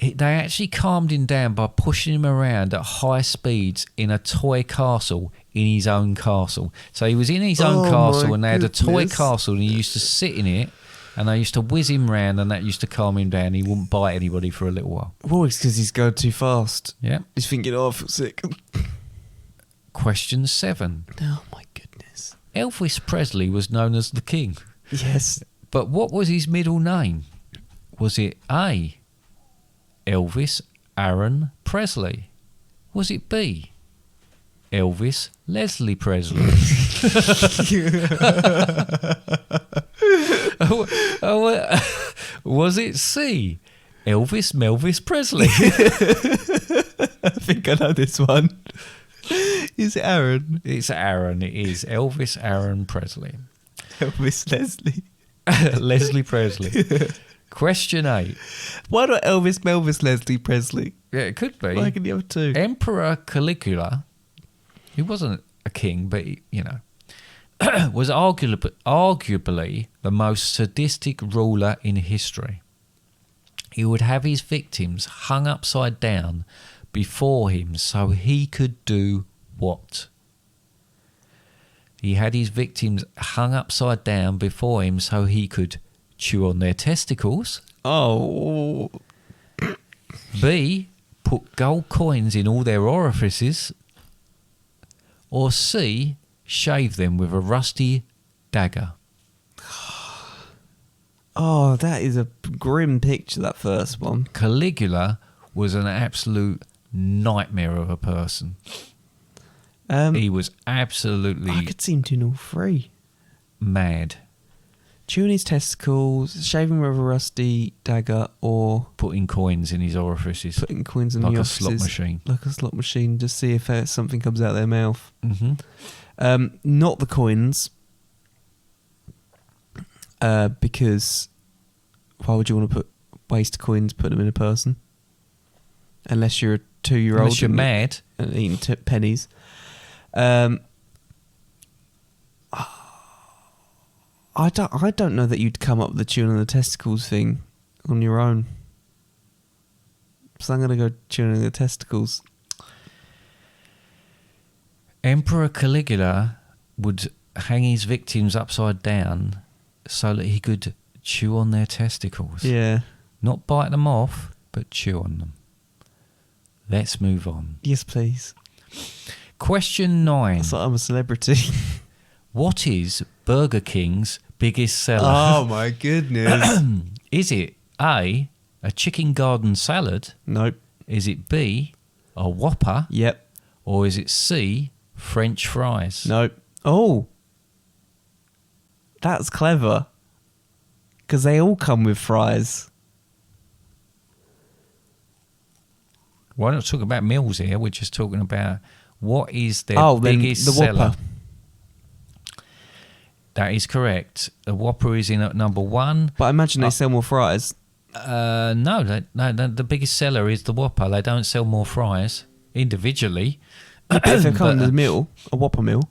They actually calmed him down by pushing him around at high speeds in a toy castle in his own castle. So he was in his own castle and they had a toy castle and he used to sit in it and they used to whiz him round and that used to calm him down. He wouldn't bite anybody for a little while. Well, it's because he's going too fast. Yeah. He's thinking, oh, I feel sick. Question 7. Oh, my goodness. Elvis Presley was known as the King. Yes. But what was his middle name? Was it A, Elvis Aaron Presley? Was it B, Elvis Leslie Presley? Was it C, Elvis Melvis Presley? I think I know this one. Is it Aaron? It's Aaron. It is Elvis Aaron Presley. Elvis Leslie. Leslie Presley. Question 8. Why not Elvis Melvis Leslie Presley? Yeah, it could be. Why can the other two? Emperor Caligula, he wasn't a king, but he, was arguably the most sadistic ruler in history. He would have his victims hung upside down before him so he could do what? He had his victims hung upside down before him so he could chew on their testicles. Oh. B, put gold coins in all their orifices. Or C, shave them with a rusty dagger. Oh, that is a grim picture, that first one. Caligula was an absolute nightmare of a person. He was absolutely I could see him doing all three. mad. Chewing his testicles, shaving with a rusty dagger, or Putting coins in his orifices. putting coins in Like the a offices. slot machine. Like a slot machine, to see if something comes out of their mouth. Mm-hmm. Not the coins, because why would you want to waste coins, put them in a person? Unless you're a 2-year-old. Unless you're mad. And eating pennies. I don't know that you'd come up with the chewing on the testicles thing on your own. So I'm going to go chewing on the testicles. Emperor Caligula would hang his victims upside down so that he could chew on their testicles. Yeah. Not bite them off, but chew on them. Let's move on. Yes, please. Question 9. It's like I'm a celebrity. What is Burger King's biggest seller? Oh my goodness. Is it A, a chicken garden salad? Nope. Is it B, a Whopper? Yep. Or is it C, French fries? Nope. Oh. That's clever. Because they all come with fries. We're not talking about meals here. We're just talking about what is their Then biggest the seller. Whopper. That is correct. The Whopper is in at number 1. But I imagine they sell more fries. No, the biggest seller is the Whopper. They don't sell more fries individually. If they come in the meal, a Whopper meal.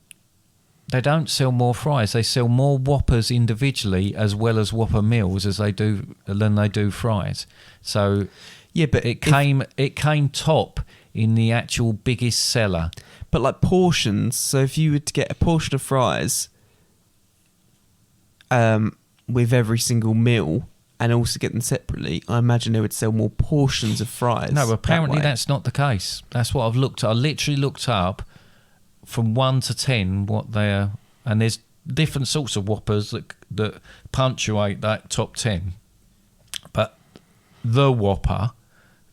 They don't sell more fries. They sell more Whoppers individually as well as Whopper meals as they do fries. So Yeah, but it came top in the actual biggest seller. But like portions, so if you were to get a portion of fries with every single meal and also get them separately, I imagine they would sell more portions of fries. No, apparently that way. that's not the case. That's what I've looked at. I literally looked up from 1 to 10 what they're... And there's different sorts of Whoppers that punctuate that top 10. But the Whopper,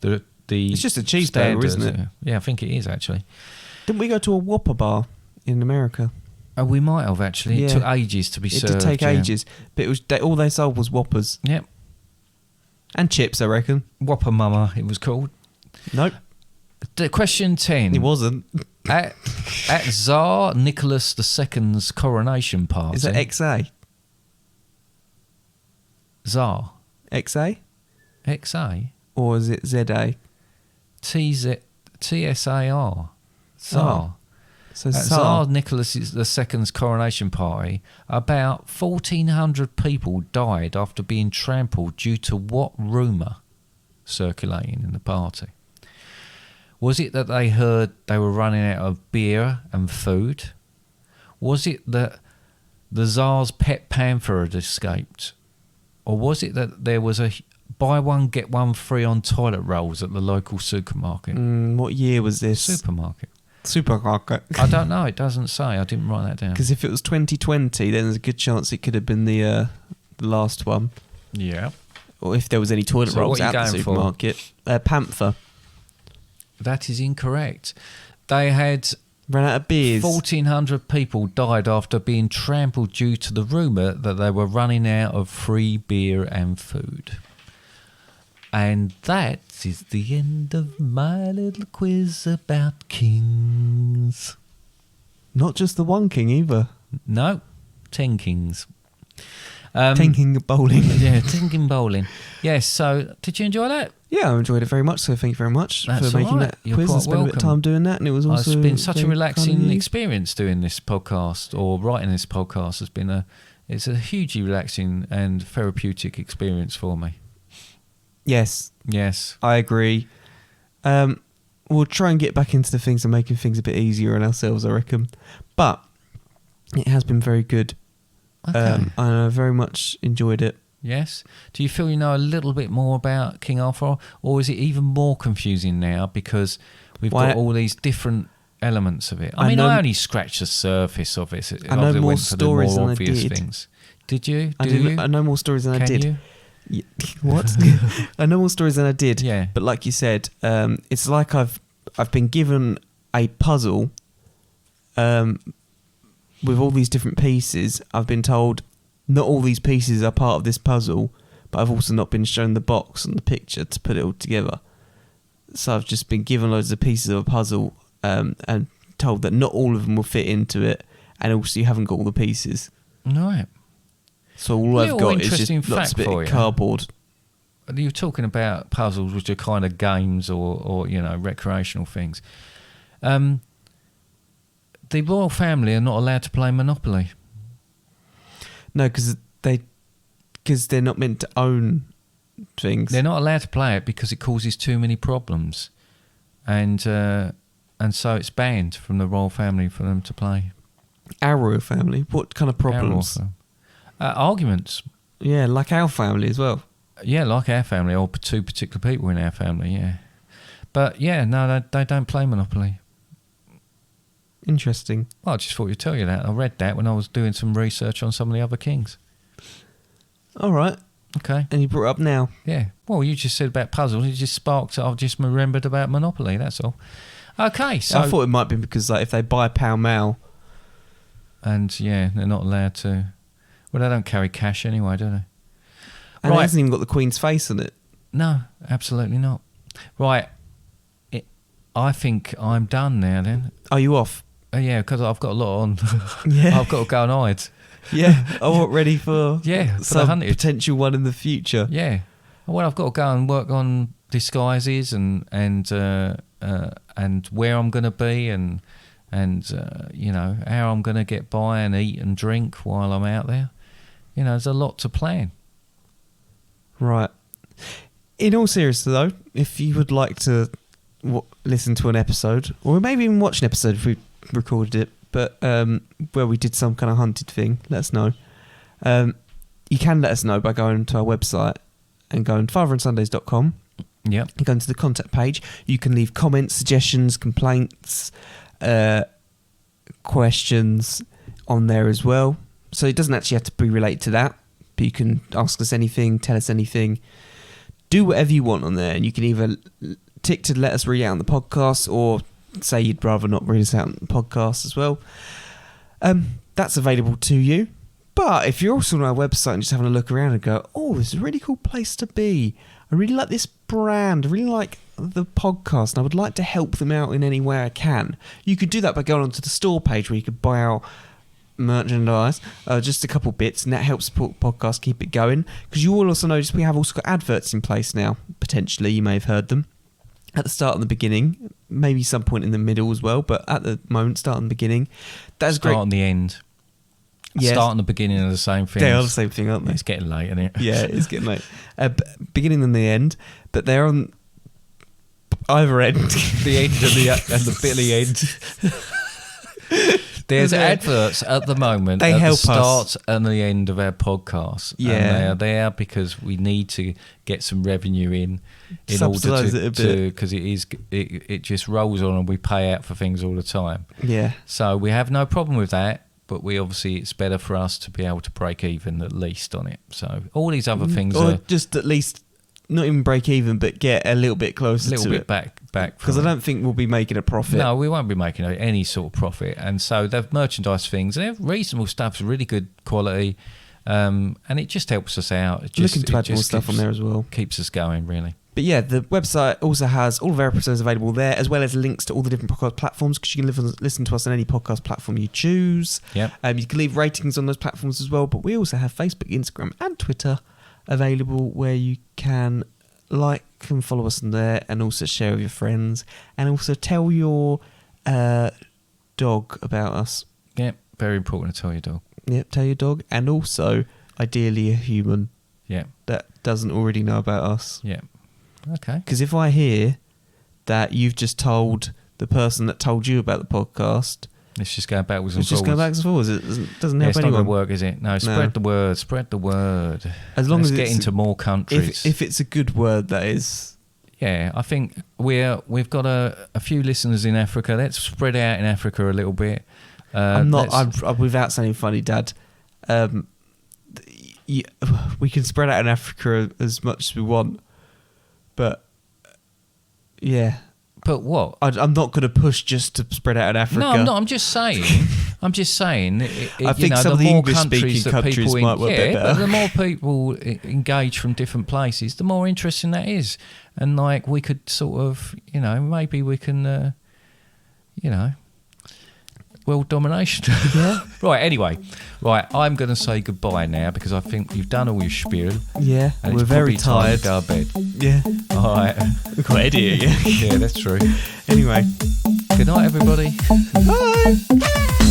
it's just a cheeseburger, isn't it? Yeah, I think it is, actually. Didn't we go to a Whopper bar in America? Oh, we might have, actually. Yeah. It took ages to be served. It did take ages, but it was all they sold was Whoppers. Yep. And chips, I reckon. Whopper Mama, it was called. Nope. Question 10. It wasn't. At Tsar Nicholas II's coronation party... Is it XA? Tsar. XA? XA? Or is it ZA? TSAR. Tsar. So At Tsar. Tsar Nicholas II's coronation party, about 1,400 people died after being trampled due to what rumour circulating in the party? Was it that they heard they were running out of beer and food? Was it that the Tsar's pet panther had escaped? Or was it that there was a buy one, get one free on toilet rolls at the local supermarket? What year was this? Supermarket. Supermarket. I don't know. It doesn't say. I didn't write that down. Because if it was 2020, then there's a good chance it could have been the last one. Yeah. Or if there was any toilet So rolls what are at you the going for? supermarket. Panther. That is incorrect. They had Ran out of beers. 1,400 people died after being trampled due to the rumour that they were running out of free beer and food. And that is the end of my little quiz about kings. Not just the one king either. No, 10 kings. 10 king bowling. Yeah, 10 king bowling. Yes, so did you enjoy that? Yeah, I enjoyed it very much, so thank you very much That's for making all right. that You're quiz. I quite spent a bit of welcome. time doing that, and it was also... It's been such a very relaxing kind of you. experience doing this podcast, or writing this podcast. It's a hugely relaxing and therapeutic experience for me. Yes, Yes. I agree. We'll try and get back into the things and making things a bit easier on ourselves, I reckon. But it has been very good. Okay. I very much enjoyed it. Yes. Do you feel you know a little bit more about King Arthur, or is it even more confusing now because we've got all these different elements of it? I mean, I only scratched the surface of it. I know more stories than I obvious did. things. Did you? I know more stories than I did. You? What? I know more stories than I did. Yeah. But like you said, it's like I've been given a puzzle with all these different pieces. I've been told not all these pieces are part of this puzzle, but I've also not been shown the box and the picture to put it all together. So I've just been given loads of pieces of a puzzle and told that not all of them will fit into it, and also you haven't got all the pieces. Right. So all I've Little got is interesting just lots fact of bit for of you. cardboard. You're talking about puzzles, which are kind of games or recreational things. The royal family are not allowed to play Monopoly. No, because they're not meant to own things. They're not allowed to play it because it causes too many problems, and so it's banned from the royal family for them to play. Our royal family? What kind of problems? Arguments. Yeah, like our family as well. Yeah, like our family, or two particular people in our family, yeah. But yeah, no, they don't play Monopoly. Interesting. Well, I just thought you'd tell you that. I read that when I was doing some research on some of the other kings. All right. Okay. And you brought it up now. Yeah. Well, you just said about puzzles. It just sparked. I've just remembered about Monopoly. That's all. Okay. So I thought it might be because like if they buy Pall Mall. And yeah, they're not allowed to. Well, they don't carry cash anyway, do they? And it hasn't even got the Queen's face on it. No, absolutely not. Right. I think I'm done now then. Are you off? Yeah, because I've got a lot on. Yeah. I've got to go and hide. Yeah. I want ready for For the some hunted. potential one in the future. Yeah. Well, I've got to go and work on disguises and where I'm going to be and and how I'm going to get by and eat and drink while I'm out there. There's a lot to plan. Right. In all seriousness, though, if you would like to listen to an episode, or maybe even watch an episode if we recorded it, but where we did some kind of hunted thing, let us know. You can let us know by going to our website and going fatherandsundays.com. Yep. And going to the contact page. You can leave comments, suggestions, complaints, questions on there as well. So it doesn't actually have to be related to that, but you can ask us anything, tell us anything, do whatever you want on there, and you can either tick to let us read out on the podcast, or say you'd rather not read us out on the podcast as well. That's available to you. But if you're also on our website and just having a look around and go, oh, this is a really cool place to be, I really like this brand, I really like the podcast, and I would like to help them out in any way I can, you could do that by going onto the store page where you could buy our merchandise, just a couple bits, and that helps support the podcast, keep it going. Because you will also notice we have also got adverts in place now, potentially, you may have heard them. At the start and the beginning, maybe some point in the middle as well, but at the moment, start and the beginning. That's great. Start and the end. Yes. Start and the beginning are the same thing. They are the same thing, aren't they? It's getting late, isn't it? Yeah, it's getting late. Beginning and the end, but they're on either end. The end and the Billy end. There's adverts at the moment They at help the start us. and the end of our podcast. Yeah. And they are there because we need to get some revenue in order Subsidise it a bit. because it just rolls on and we pay out for things all the time. Yeah. So we have no problem with that, but it's better for us to be able to break even at least on it. So all these other things Or are just at least not even break even, but get a little bit closer a little to bit it. back. Because I don't think we'll be making a profit. No, we won't be making any sort of profit. And so they're merchandise things. They're reasonable stuff, really good quality. And it just helps us out. Looking to add more stuff on there as well. Keeps us going, really. But yeah, the website also has all of our episodes available there, as well as links to all the different podcast platforms, because you can listen to us on any podcast platform you choose. Yep. You can leave ratings on those platforms as well. But we also have Facebook, Instagram, and Twitter available, where you can like and follow us on there, and also share with your friends, and also tell your dog about us. Yep, very important to tell your dog. Yep, tell your dog, and also ideally a human. Yeah. That doesn't already know about us. Yeah. Okay. Because if I hear that you've just told the person that told you about the podcast, Let's just go backwards and let's just go back and forwards. It doesn't help it's not anyone. going to work, is it? No, spread the word. Spread the word. As long Let's as get it's into more countries. If it's a good word, that is. Yeah, I think we've got a few listeners in Africa. Let's spread out in Africa a little bit. I'm without sounding funny, Dad. We can spread out in Africa as much as we want, but yeah. But what? I'm not going to push just to spread out in Africa. No, I'm not. I'm just saying. I think some of the English-speaking countries might work a bit better. But the more people engage from different places, the more interesting that is. And like we could sort of, maybe we can, world domination. Yeah. Right. Anyway, I'm going to say goodbye now because I think you've done all your spiel. Yeah. And We're it's very probably time tired. to go to bed. Yeah. All right. We're quite idiot. Yeah. Yeah, that's true. Anyway. Good night, everybody. Bye.